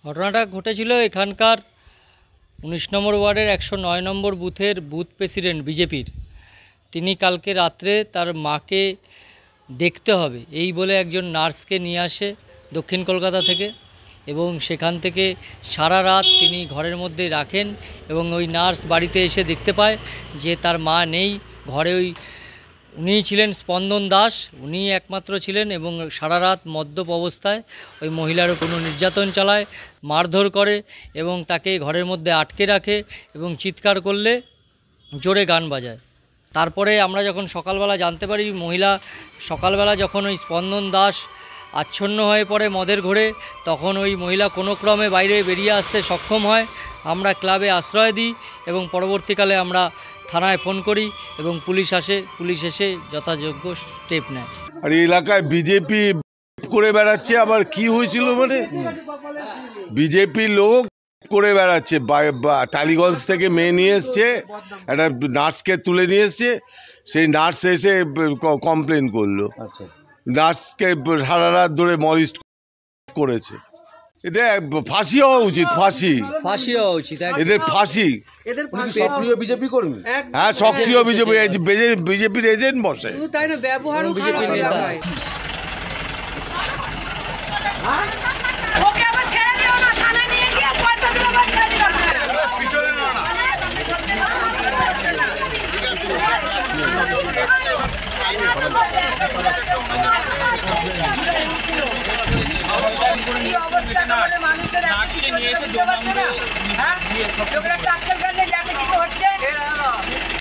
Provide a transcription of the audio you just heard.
ঘটনাটা ঘটেছিল এখানকার 19 নম্বর ওয়ার্ডের 109 নম্বর বুথের বুথ প্রেসিডেন্ট বিজেপির, তিনি কালকে রাত্রে তার মাকে দেখতে হবে এই বলে একজন নার্সকে নিয়ে আসে দক্ষিণ কলকাতা থেকে, এবং সেখান থেকে সারা রাত তিনি ঘরের মধ্যে রাখেন এবং ওই নার্স বাড়িতে এসে দেখতে পায় যে তার মা নেই ঘরে। উনিই ছিলেন স্পন্দন দাস, উনিই একমাত্র ছিলেন এবং সারা রাত মদ্যপ অবস্থায় ওই মহিলার কোনো নির্যাতন চালায়, মারধর করে এবং তাকে ঘরের মধ্যে আটকে রাখে এবং চিৎকার করলে জোরে গান বাজায়। তারপরে আমরা যখন সকালবেলা জানতে পারি মহিলা সকালবেলা যখন ওই স্পন্দন দাস আচ্ছন্ন হয়ে পড়ে মদের ঘোরে, তখন ওই মহিলা কোনো ক্রমে বাইরে বেরিয়ে আসতে সক্ষম হয়। আমরা ক্লাবে আশ্রয় দিই এবং পরবর্তীকালে আমরা থানায় ফোন করি এবং পুলিশ আসে, পুলিশ এসে যথাযোগ্য স্টেপ নেয়। আর এই এলাকায় বিজেপি করে বেড়াচ্ছে, আবার কি হয়েছিল মানে বিজেপি লোক করে বেড়াচ্ছে, টালিগঞ্জ থেকে মেয়ে নিয়ে এসছে, একটা নার্সকে তুলে নিয়ে এসছে, সেই নার্স এসে কমপ্লেন করলো, নার্সকে সারা রাত ধরে মলিস্ট করেছে। এদের ফাঁসি হওয়া উচিত, ফাঁসি হওয়া উচিত, এদের ফাঁসি। সক্রিয় বিজেপি কর্মী, হ্যাঁ সক্রিয় বিজেপির এজেন্ট বসে। তাই না, ব্যবহার মানুষের